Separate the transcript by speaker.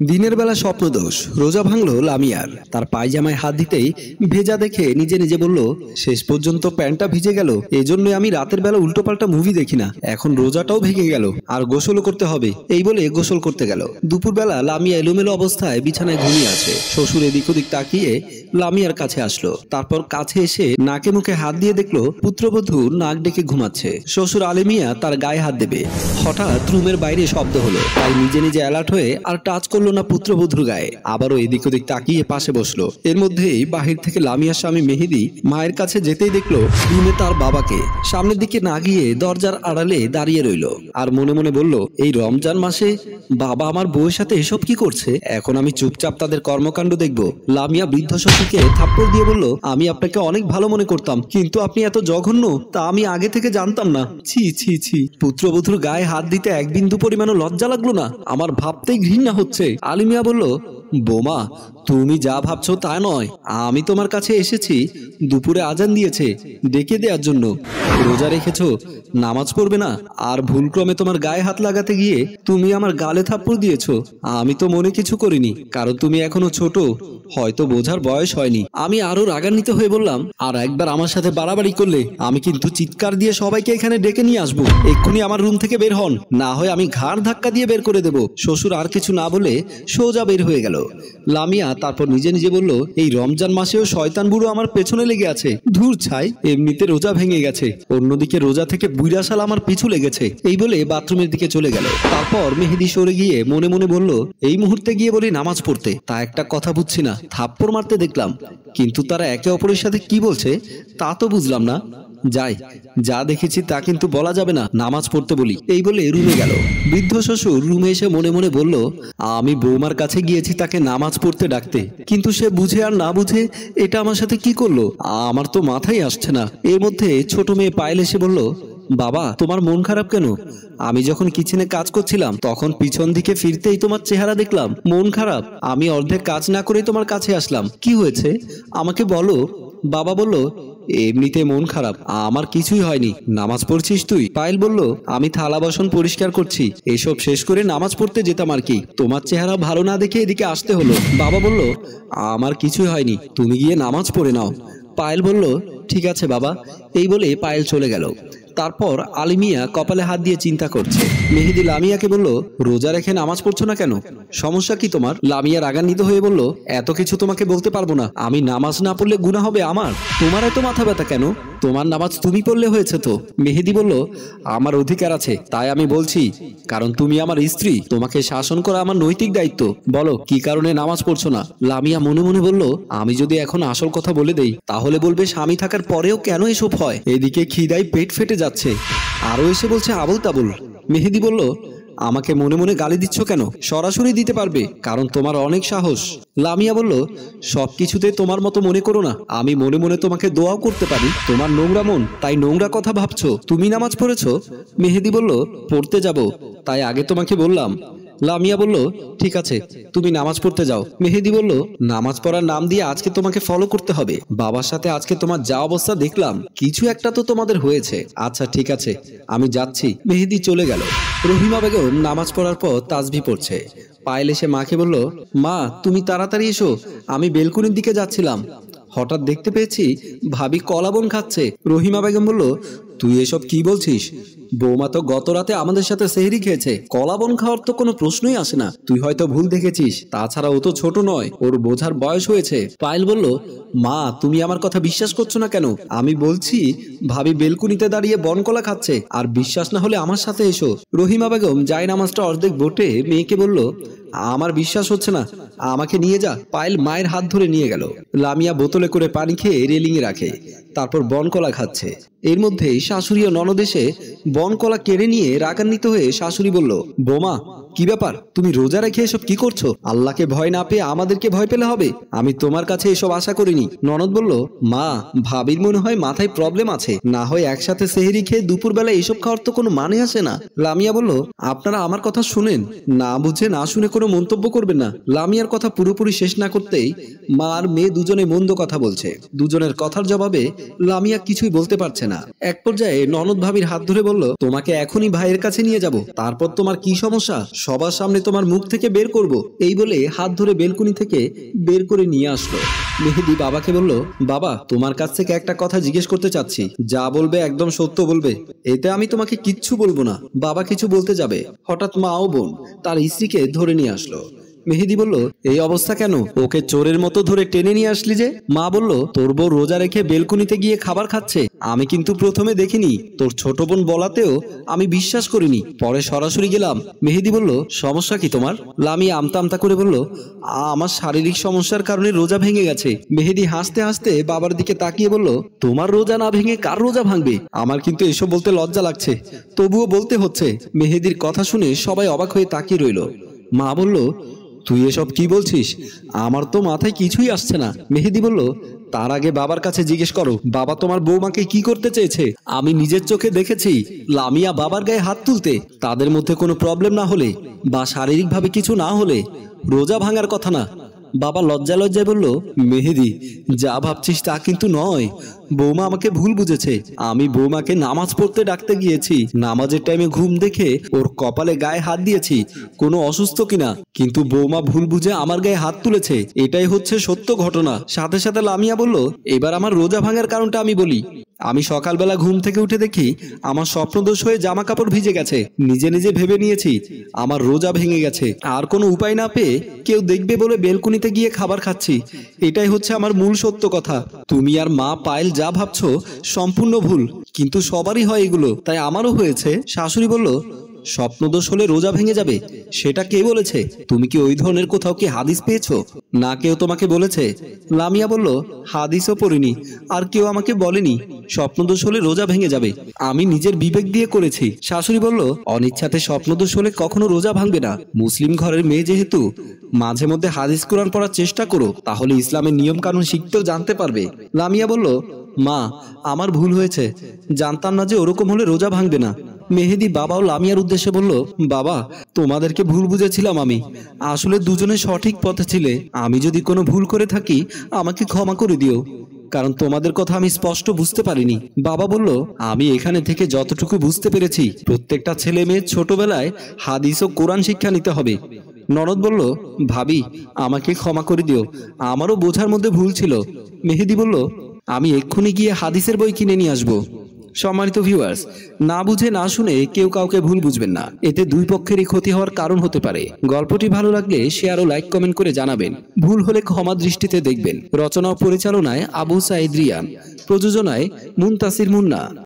Speaker 1: দিনের বেলা স্বপ্নদোষ রোজা ভাঙলো লামিয়ার। তার পায়জামায় হাত দিতেই ভেজা দেখে নিজে নিজে বলল, শেষ পর্যন্ত প্যান্টটা ভিজে গেল। এজন্য আমি রাতের বেলা উল্টোপাল্টা মুভি দেখি না। এখন রোজাটাও ভেঙে গেল, আর গোসলও করতে হবে। এই বলে গোসল করতে গেল। দুপুরবেলা লামিয়া এলোমেলো অবস্থায় বিছানায় ঘুমিয়ে আছে। শ্বশুর এদিক ওদিক তাকিয়ে লামিয়ার কাছে আসলো। তারপর কাছে এসে নাকে মুখে হাত দিয়ে দেখলো পুত্রবধূ নাক ডেকে ঘুমাচ্ছে। শ্বশুর আলিমিয়া তার গায়ে হাত দেবে, হঠাৎ রুমের বাইরে শব্দ হলো। তাই নিজে নিজে অ্যালার্ট হয়ে আর টাচ করলো না পুত্রবধূর গায়ে। আবারও এদিক ওদিক তাকিয়ে পাশে বসলো। এর মধ্যেই বাহির থেকে লামিয়ার স্বামী মেহেদি মায়ের কাছে যেতেই দেখলো রুমে তার বাবাকে। সামনের দিকে না গিয়ে দরজার আড়ালে দাঁড়িয়ে রইল, আর মনে মনে বলল, এই রমজান মাসে বাবা আমার বউয়ের সাথে এসব কি করছে? এখন আমি চুপচাপ তাদের কর্মকাণ্ড দেখব। লামিয়া বৃদ্ধ শ্বশুরকে থাপ্পড় দিয়ে বলল, আমি আপনাকে অনেক ভালো মনে করতাম, কিন্তু আপনি এত জঘন্য তা আমি আগে থেকে জানতাম না। ছি ছি ছি। পুত্রবধূর গায়ে হাত দিতে এক বিন্দু পরিমাণও লজ্জা লাগলো না? আমার ভাবতেই ঘৃণা হচ্ছে। আলিমিয়া বলল, বোমা, তুমি যা ভাবছো তা নয়। আমি তোমার কাছে এসেছি দুপুরে আজান দিয়েছে ডেকে দেওয়ার জন্য। রোজা রেখেছো, নামাজ পড়বে না, আর ভুলক্রমে তোমার গায়ে হাত লাগাতে গিয়ে তুমি আমার গালে থাপ্পড় দিয়েছো। আমি তো মনে কিছু করিনি, কারণ তুমি এখনো ছোট, হয়তো বোঝার বয়স হয়নি। আমি আরো রাগান্বিত হয়ে বললাম, আর একবার আমার সাথে বাড়াবাড়ি করলে আমি কিন্তু চিৎকার দিয়ে সবাইকে এখানে ডেকে নিয়ে আসবো। এক্ষুনি আমার রুম থেকে বের হন, না হয় আমি ঘাড় ধাক্কা দিয়ে বের করে দেব। শ্বশুর আর কিছু না বলে সোজা বের হয়ে গেল। লামিয়া তারপর নিজে নিজে বলল, এই রমজান মাসেও শয়তান বুড়ো আমার পেছনে লেগে আছে। ধুর ছাই, এমনিতে রোজা ভেঙে গেছে, অন্যদিকে রোজা থেকে বুইড়া শাল আমার পিছু লেগেছে। এই বলে বাথরুমের দিকে চলে গেল। তারপর মেহেদি সরে গিয়ে মনে মনে বলল, এই মুহূর্তে গিয়ে বলি নামাজ পড়তে, তা একটা কথা বুঝছি না। থাপ্পড় মারতে দেখলাম, কিন্তু তারা একে অপরের সাথে কি বলছে তা তো বুঝলাম না। যাই, যা দেখেছি তা কিন্তু বলা যাবে না, নামাজ পড়তে বলি। এই বলে রুমে গেল। বৃদ্ধ শ্বশুর রুমে এসে মনে মনে বলল, আমি বৌমার কাছে গিয়েছি তাকে নামাজ পড়তে ডাকতে, কিন্তু সে বুঝে আর না বুঝে এটা আমার সাথে কি করলো আমার তো মাথায় আসছে না। এর মধ্যে ছোট মেয়ে পায়েল এসে বলল, বাবা, তোমার মন খারাপ কেন? আমি যখন কিচেনে কাজ করছিলাম তখন পিছন দিকে ফিরতেই তোমার চেহারা দেখলাম। মন খারাপ? আমি অর্ধেক কাজ না করেই তোমার কাছে আসলাম, কি হয়েছে আমাকে বলো। বাবা বলল, এমনিতে মন খারাপ, আমার কিছুই হয়নি। নামাজ পড়ছিস তুই? পায়েল বলল, আমি থালা বাসন পরিষ্কার করছি, এসব শেষ করে নামাজ পড়তে যেতাম আর কি। তোমার চেহারা ভালো না দেখে এদিকে আসতে হলো। বাবা বলল, আমার কিছুই হয়নি, তুমি গিয়ে নামাজ পড়ে নাও। পায়েল বলল, ঠিক আছে বাবা। এই বলে পায়েল চলে গেল। তারপর আলিমিয়া কপালে হাত দিয়ে চিন্তা করছে। মেহেদি লামিয়াকে বলল, রোজা রেখে নামাজ পড়ছো না কেন? সমস্যা কি তোমার? লামিয়া রাগান্বিত হয়ে বলল, এত কিছু তোমাকে বলতে পারবো না। আমি নামাজ না পড়লে গুনাহ হবে আমার। তোমার এত মাথা ব্যথা কেন? তোমার নামাজ তুমি পড়লে হয়েছে তো। মেহেদি বলল, আমার অধিকার আছে তাই আমি বলছি, কারণ তুমি আমার স্ত্রী, তোমাকে শাসন করা আমার নৈতিক দায়িত্ব। বলো কি কারণে নামাজ পড়ছো না? লামিয়া মনে মনে বলল, আমি যদি এখন আসল কথা বলে দেই তাহলে বলবে স্বামী থাকার পরেও কেন এসব হয়। এদিকে খিদায় পেট ফেটে যাচ্ছে, আরো এসে বলছে আবল তাবল। মেহেদি বলল, আমাকে মনে মনে গালি দিচ্ছ কেন? সরাসরি দিতে পারবে, কারণ তোমার অনেক সাহস। লামিয়া বলল, সবকিছুতে তোমার মতো মনে করো না, আমি মনে মনে তোমাকে দোয়াও করতে পারি। তোমার নোংরা মন, তাই নোংরা কথা ভাবছো। তুমি নামাজ পড়েছো? মেহেদি বলল, পড়তে যাব, তাই আগে তোমাকে বললাম। লামিয়া বলল, ঠিক আছে, তুমি নামাজ পড়তে যাও। মেহেদি বলল, নামাজ পড়ার নাম দিয়ে আজকে তোমাকে ফলো করতে হবে। বাবার সাথে আজকে তোমার যা অবস্থা দেখলাম, কিছু একটা তো তোমাদের হয়েছে। আচ্ছা ঠিক আছে, আমি যাচ্ছি। মেহেদি চলে গেল। রহিমা বেগম নামাজ পড়ার পর তাসবিহ পড়ছে। পায়েল এসে মাকে বলল, মা তুমি তাড়াতাড়ি এসো, আমি বেলকুনির দিকে যাচ্ছিলাম, হঠাৎ দেখতে পেয়েছি ভাবি কলাবন খাচ্ছে। রহিমা বেগম বলল, তুই এসব কি বলছিস? বৌমা তো গত রাতে আমাদের সাথে সেহরি খেয়েছে, কলাবন খাওয়ার তো কোনো প্রশ্নই আসে না। তুই হয়তো ভুল দেখেছিস, তাছাড়া ও তো ছোট নয়, ওর বোঝার বয়স হয়েছে। পায়েল বলল, মা তুমি আমার কথা বিশ্বাস করছো না কেন? আমি বলছি ভাবি বেলকুনিতে দাঁড়িয়ে বনকলা খাচ্ছে, আর বিশ্বাস না হলে আমার সাথে এসো। রহিমা বেগম জায়নামাজটা অর্ধেক বটে মেয়েকে বলল, আমার বিশ্বাস হচ্ছে না, আমাকে নিয়ে যা। পায়েল মায়ের হাত ধরে নিয়ে গেল। লামিয়া বোতলে করে পানি খেয়ে রেলিং এ রাখে, তারপর বনকলা খাচ্ছে। এর মধ্যেই শাশুড়ি ও ননদ এসে বনকলা কেড়ে নিয়ে রাগান্বিত হয়ে শাশুড়ি বলল, বোমা কি ব্যাপার, তুমি রোজা রেখে এসব কি করছো? আল্লাহকে ভয় না পেয়ে আমাদেরকে ভয় পেলে হবে? আমি তোমার কাছে এসব আশা করিনি। ননদ বলল, মা ভাবির মনে হয় মাথায় প্রবলেম আছে, না হয় একসাথে সেহরি খেয়ে দুপুরবেলা এসব খাওয়ার তো কোনো মানে আসে না। লামিয়া বলল, আপনারা আমার কথা শুনেন, না বুঝে না শুনে কোনো মন্তব্য করবেন না। লামিয়ার কথা পুরোপুরি শেষ না করতেই মা আর মেয়ে দুজনে মন্দ কথা বলছে। দুজনের কথার জবাবে লামিয়া কিছুই বলতে পারছে না। এক পর্যায়ে ননদ ভাবির হাত ধরে বলল, তোমাকে এখনই ভাইয়ের কাছে নিয়ে যাব, তারপর তোমার কি সমস্যা সবার সামনে তোমার মুখ থেকে বের করব। এই বলে হাত ধরে বেলকুনি থেকে বের করে নিয়ে আসলো। মেহেদি বাবাকে বলল, বাবা তোমার কাছ থেকে একটা কথা জিজ্ঞেস করতে চাচ্ছি, যা বলবে একদম সত্য বলবে, এতে আমি তোমাকে কিচ্ছু বলবো না। বাবা কিছু বলতে যাবে, হঠাৎ মা ও বোন তার স্ত্রীকে ধরে নিয়ে আসলো। মেহেদি বলল, এই অবস্থা কেন? ওকে চোরের মতো ধরে টেনে নিয়ে আসলি যে? মা বলল, তোর বউ রোজা রেখে বেলকুনিতে গিয়ে খাবার খাচ্ছে, আমি কিন্তু প্রথমে দেখিনি, তোর ছোট বোন বলাতেও আমি বিশ্বাস করিনি, পরে সরাসরি গেলাম। মেহেদি বলল, সমস্যা কি তোমার? লামিয়া আমতা আমতা করে বলল, আমার শারীরিক সমস্যার কারণে রোজা ভেঙে গেছে। মেহেদি হাসতে হাসতে বাবার দিকে তাকিয়ে বলল, তোমার রোজা না ভেঙে কার রোজা ভাঙবে? আমার কিন্তু এসব বলতে লজ্জা লাগছে, তবুও বলতে হচ্ছে। মেহেদির কথা শুনে সবাই অবাক হয়ে তাকিয়ে রইল। মা বলল, তুই এসব কি বলছিস? আমার তো মাথায় কিছুই আসছে না। মেহেদি বলল, তার আগে বাবার কাছে জিজ্ঞেস করো, বাবা তোমার বৌমাকে কি করতে চেয়েছে? আমি নিজের চোখে দেখেছি লামিয়া বাবার গায়ে হাত তুলতে। তাদের মধ্যে কোনো প্রবলেম না হলে বা শারীরিকভাবে কিছু না হলে রোজা ভাঙার কথা না। বাবা লজ্জা লজ্জায় বলল, মেহেদি যা ভাবছিস তা কিন্তু নয়, বৌমা আমাকে ভুল বুঝেছে। আমি বৌমাকে নামাজ পড়তে ডাকতে গিয়েছি, নামাজের টাইমে ঘুম দেখে ওর কপালে গায়ে হাত দিয়েছি কোনো অসুস্থ কিনা, কিন্তু বৌমা ভুল বুঝে আমার গায়ে হাত তুলেছে, এটাই হচ্ছে সত্য ঘটনা। সাথে সাথে লামিয়া বলল, এবার আমার রোজা ভাঙার কারণটা আমি বলি। আমি সকালবেলা ঘুম থেকে উঠে দেখি আমার স্বপ্নদোষ হয়ে জামা কাপড় ভিজে গেছে। নিজে নিজে ভেবে নিয়েছি আমার রোজা ভেঙে গেছে। আর কোনো উপায় না পেয়ে কেউ দেখবে বলে বেলকুনিতে গিয়ে খাবার খাচ্ছি, এটাই হচ্ছে আমার মূল সত্য কথা। তুমি আর মা পায়েল যা ভাবছো সম্পূর্ণ ভুল, কিন্তু সবারই হয় এগুলো, তাই আমারও হয়েছে। শাশুড়ি বলল, স্বপ্নদোষ হলে রোজা ভেঙে যাবে সেটা কে বলেছে? তুমি কি ওই ধরনের কোথাও কি হাদিস পেয়েছো? না কেউ তোমাকে বলেছে? লামিয়া বলল, হাদিসও পড়িনি, আর কেউ আমাকে বলেনি স্বপ্নদোষ হলে রোজা ভেঙে যাবে, আমি নিজের বিবেক দিয়ে করেছি। শাশুড়ি বলল, অনিচ্ছাতে স্বপ্নদোষ হলে কখনো রোজা ভাঙবে না। মুসলিম ঘরের মেয়ে যেহেতু, মাঝে মধ্যে হাদিস কোরআন পড়ার চেষ্টা করো, তাহলে ইসলামের নিয়ম কানুন শিখতেও জানতে পারবে। লামিয়া বলল, মা আমার ভুল হয়েছে, জানতাম না যে ওরকম হলে রোজা ভাঙবে না। মেহেদি বাবা ও লামিয়ার উদ্দেশ্যে বলল, বাবা তোমাদেরকে ভুল বুঝেছিলাম, আমি আসলে দুজনে সঠিক পথে ছিলে। আমি যদি কোনো ভুল করে থাকি আমাকে ক্ষমা করে দিও, কারণ তোমাদের কথা আমি স্পষ্ট বুঝতে পারিনি। বাবা বলল, আমি এখানে থেকে যতটুকু বুঝতে পেরেছি প্রত্যেকটা ছেলে মেয়ে ছোটবেলায় হাদিস ও কোরআন শিক্ষা নিতে হবে। ননদ বলল, ভাবি আমাকে ক্ষমা করে দিও, আমারও বোঝার মধ্যে ভুল ছিল। মেহেদি বলল, আমি এক্ষুনি গিয়ে হাদিসের বই কিনে নিয়ে আসবো। সম্মানিত ভিউয়ার্স, না বুঝে না শুনে কেউ কাউকে ভুল বুঝবেন না, এতে দুই পক্ষেরই ক্ষতি হওয়ার কারণ হতে পারে। গল্পটি ভালো লাগলে শেয়ার ও লাইক কমেন্ট করে জানাবেন, ভুল হলে ক্ষমা দৃষ্টিতে দেখবেন। রচনা ও পরিচালনায় আবু সাইদ রিয়ান, প্রযোজনায় মুনতাসির মুন্না।